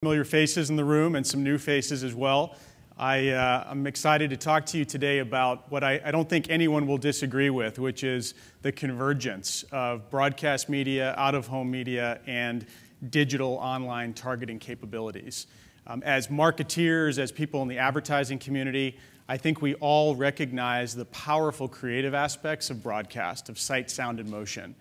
Familiar faces in the room and some new faces as well. I'm excited to talk to you today about what I don't think anyone will disagree with, which is the convergence of broadcast media, out-of-home media, and digital online targeting capabilities. As marketeers, as people in the advertising community, I think we all recognize the powerful creative aspects of broadcast, of sight, sound, and motion.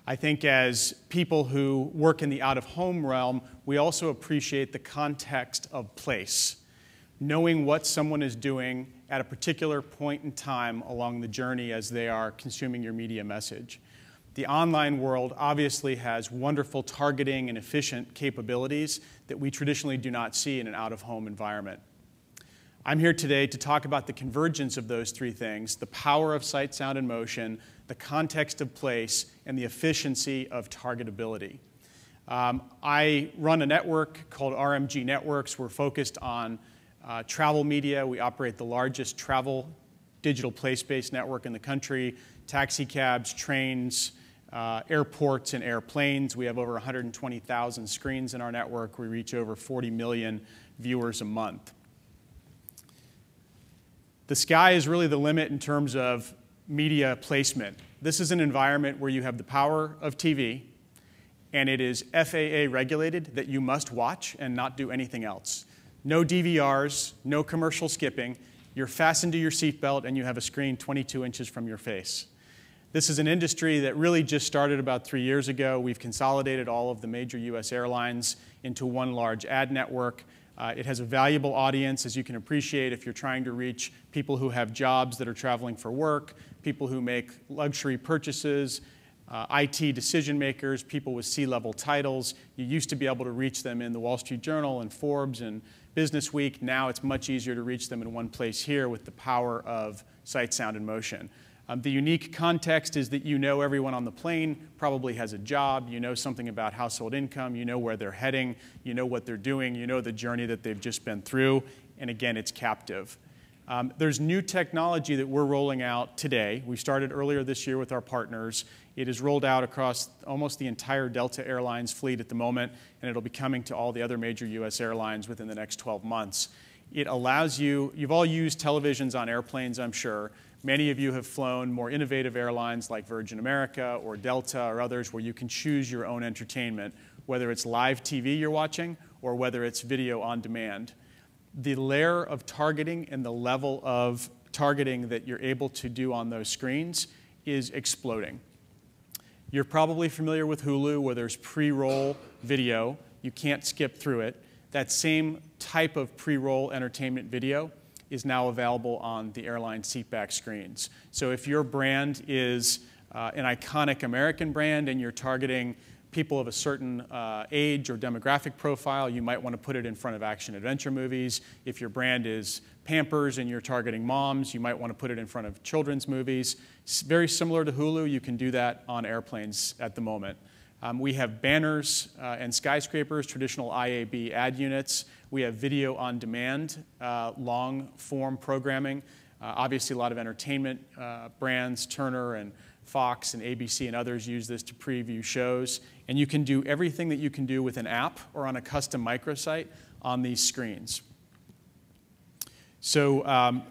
I think as people who work in the out-of-home realm, we also appreciate the context of place, knowing what someone is doing at a particular point in time along the journey as they are consuming your media message. The online world obviously has wonderful targeting and efficient capabilities that we traditionally do not see in an out-of-home environment. I'm here today to talk about the convergence of those three things: the power of sight, sound, and motion, the context of place, and the efficiency of targetability. I run a network called RMG Networks. We're focused on travel media. We operate the largest travel digital place-based network in the country: taxi cabs, trains, airports, and airplanes. We have over 120,000 screens in our network. We reach over 40 million viewers a month. The sky is really the limit in terms of media placement. This is an environment where you have the power of TV, and it is FAA regulated that you must watch and not do anything else. No DVRs, no commercial skipping. You're fastened to your seatbelt, and you have a screen 22 inches from your face. This is an industry that really just started about 3 years ago. We've consolidated all of the major US airlines into one large ad network. It has a valuable audience, as you can appreciate, if you're trying to reach people who have jobs that are traveling for work, people who make luxury purchases, IT decision makers, people with C-level titles. You used to be able to reach them in the Wall Street Journal and Forbes and Business Week. Now it's much easier to reach them in one place here with the power of sight, sound, and motion. The unique context is that you know everyone on the plane probably has a job, you know something about household income, you know where they're heading, you know what they're doing, you know the journey that they've just been through, and again, it's captive. There's new technology that we're rolling out today. We started earlier this year with our partners. It is rolled out across almost the entire Delta Airlines fleet at the moment, and it'll be coming to all the other major US airlines within the next 12 months. It allows you've all used televisions on airplanes, I'm sure. Many of you have flown more innovative airlines like Virgin America or Delta or others where you can choose your own entertainment, whether it's live TV you're watching or whether it's video on demand. The layer of targeting and the level of targeting that you're able to do on those screens is exploding. You're probably familiar with Hulu, where there's pre-roll video. You can't skip through it. That same type of pre-roll entertainment video is now available on the airline seatback screens. So if your brand is an iconic American brand and you're targeting people of a certain age or demographic profile, you might want to put it in front of action-adventure movies. If your brand is Pampers and you're targeting moms, you might want to put it in front of children's movies. It's very similar to Hulu. You can do that on airplanes at the moment. We have banners and skyscrapers, traditional IAB ad units. We have video on demand, long-form programming. Obviously, a lot of entertainment brands, Turner and Fox and ABC and others use this to preview shows. And you can do everything that you can do with an app or on a custom microsite on these screens. So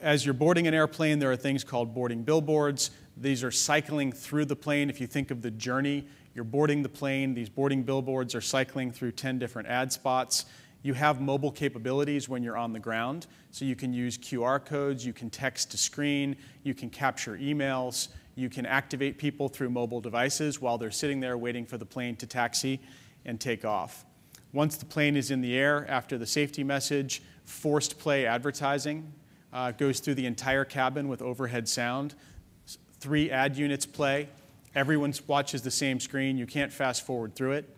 as you're boarding an airplane, there are things called boarding billboards. These are cycling through the plane. If you think of the journey, you're boarding the plane. These boarding billboards are cycling through 10 different ad spots. You have mobile capabilities when you're on the ground, so you can use QR codes, you can text to screen, you can capture emails, you can activate people through mobile devices while they're sitting there waiting for the plane to taxi and take off. Once the plane is in the air, after the safety message, forced play advertising goes through the entire cabin with overhead sound. 3 ad units play. Everyone watches the same screen. You can't fast forward through it.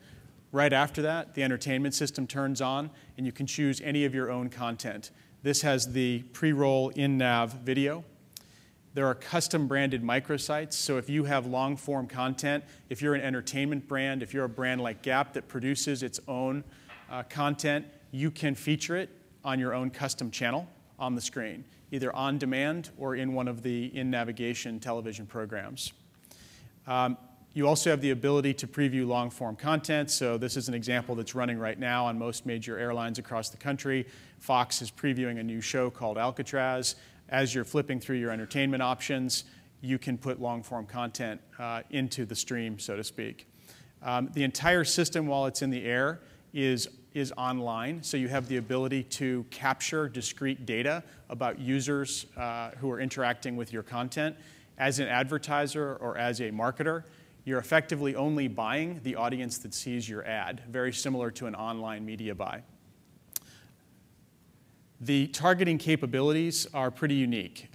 Right after that, the entertainment system turns on, and you can choose any of your own content. This has the pre-roll in-nav video. There are custom-branded microsites, so if you have long-form content, if you're an entertainment brand, if you're a brand like Gap that produces its own content, you can feature it on your own custom channel on the screen, either on demand or in one of the in-navigation television programs. You also have the ability to preview long-form content. So this is an example that's running right now on most major airlines across the country. Fox is previewing a new show called Alcatraz. As you're flipping through your entertainment options, you can put long-form content into the stream, so to speak. The entire system, while it's in the air, is online. So you have the ability to capture discrete data about users who are interacting with your content. As an advertiser or as a marketer, you're effectively only buying the audience that sees your ad, very similar to an online media buy. The targeting capabilities are pretty unique.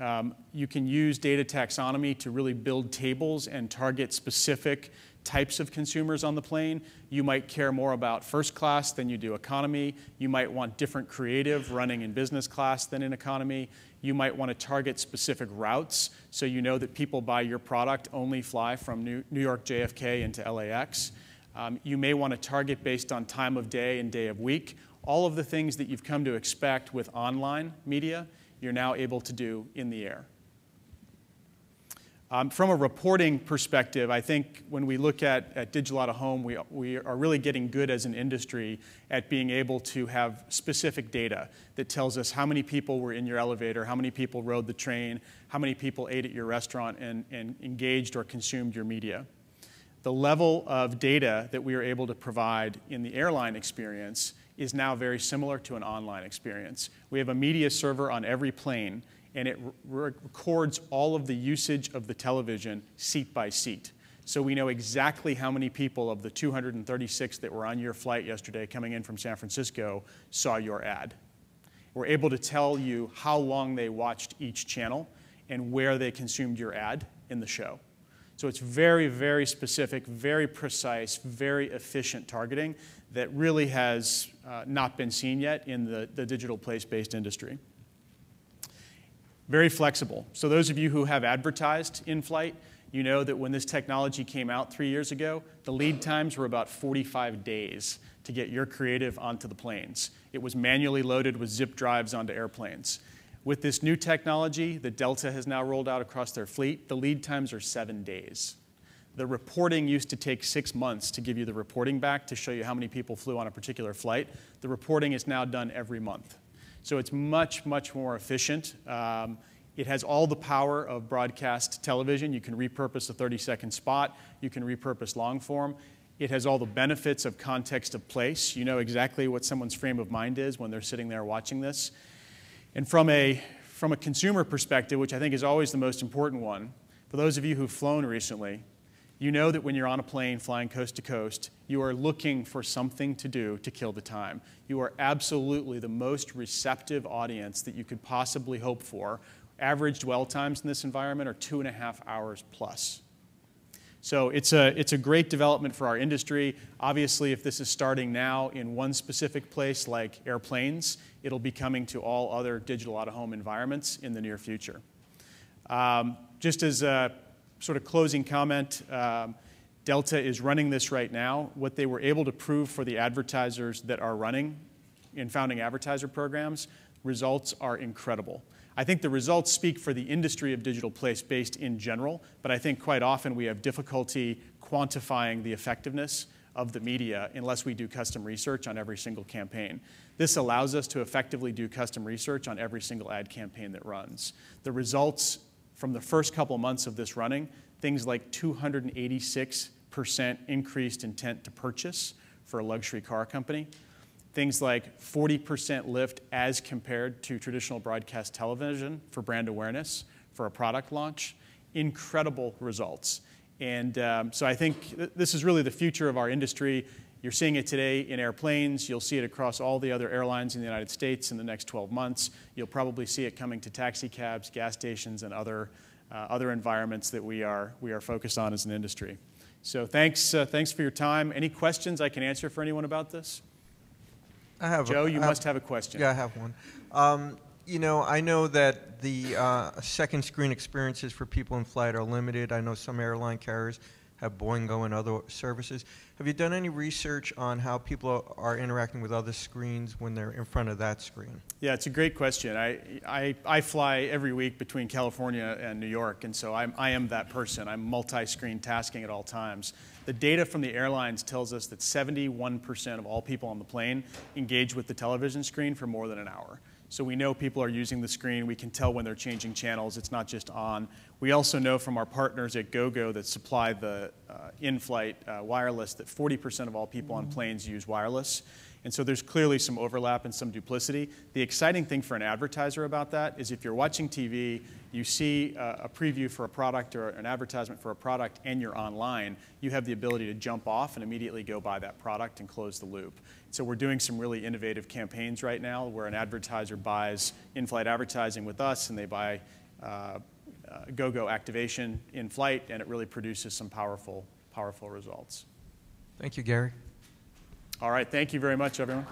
You can use data taxonomy to really build tables and target specific types of consumers on the plane. You might care more about first class than you do economy. You might want different creative running in business class than in economy. You might want to target specific routes, so you know that people buy your product only fly from New York JFK into LAX. You may want to target based on time of day and day of week. All of the things that you've come to expect with online media, you're now able to do in the air. From a reporting perspective, I think when we look at digital out-of-home, we are really getting good as an industry at being able to have specific data that tells us how many people were in your elevator, how many people rode the train, how many people ate at your restaurant and engaged or consumed your media. The level of data that we are able to provide in the airline experience is now very similar to an online experience. We have a media server on every plane, and it records all of the usage of the television seat by seat. So we know exactly how many people of the 236 that were on your flight yesterday coming in from San Francisco saw your ad. We're able to tell you how long they watched each channel and where they consumed your ad in the show. So it's very, very specific, very precise, very efficient targeting that really has not been seen yet in the digital place-based industry. Very flexible. So those of you who have advertised in flight, you know that when this technology came out 3 years ago, the lead times were about 45 days to get your creative onto the planes. It was manually loaded with zip drives onto airplanes. With this new technology that Delta has now rolled out across their fleet, the lead times are 7 days. The reporting used to take 6 months to give you the reporting back to show you how many people flew on a particular flight. The reporting is now done every month. So it's much, much more efficient. It has all the power of broadcast television. You can repurpose a 30-second spot. You can repurpose long form. It has all the benefits of context of place. You know exactly what someone's frame of mind is when they're sitting there watching this. And from a consumer perspective, which I think is always the most important one, for those of you who've flown recently, you know that when you're on a plane flying coast to coast, you are looking for something to do to kill the time. You are absolutely the most receptive audience that you could possibly hope for. Average dwell times in this environment are 2.5 hours plus. So it's a great development for our industry. Obviously, if this is starting now in one specific place like airplanes, it'll be coming to all other digital out-of-home environments in the near future. Just as a sort of closing comment, Delta is running this right now. What they were able to prove for the advertisers that are running in founding advertiser programs, results are incredible. I think the results speak for the industry of digital place-based in general, but I think quite often we have difficulty quantifying the effectiveness of the media unless we do custom research on every single campaign. This allows us to effectively do custom research on every single ad campaign that runs. The results from the first couple months of this running, things like 286% increased intent to purchase for a luxury car company, things like 40% lift as compared to traditional broadcast television for brand awareness for a product launch. Incredible results. And so I think this is really the future of our industry. You're seeing it today in airplanes. You'll see it across all the other airlines in the United States in the next 12 months. You'll probably see it coming to taxi cabs, gas stations, and other environments that we are focused on as an industry. So thanks for your time. Any questions I can answer for anyone about this? Joe, you must have a question. Yeah, I have one. You know, I know that the second screen experiences for people in flight are limited. I know some airline carriers have Boingo and other services. Have you done any research on how people are interacting with other screens when they're in front of that screen? Yeah, it's a great question. I fly every week between California and New York, and so I am that person. I'm multi-screen tasking at all times. The data from the airlines tells us that 71% of all people on the plane engage with the television screen for more than an hour. So we know people are using the screen. We can tell when they're changing channels. It's not just on. We also know from our partners at GoGo that supply the in-flight wireless that 40% of all people on planes use wireless. And so there's clearly some overlap and some duplicity. The exciting thing for an advertiser about that is if you're watching TV, you see a preview for a product or an advertisement for a product, and you're online, you have the ability to jump off and immediately go buy that product and close the loop. So we're doing some really innovative campaigns right now where an advertiser buys in-flight advertising with us, and they buy GoGo activation in flight, and it really produces some powerful results. Thank you, Garry. All right, thank you very much, everyone.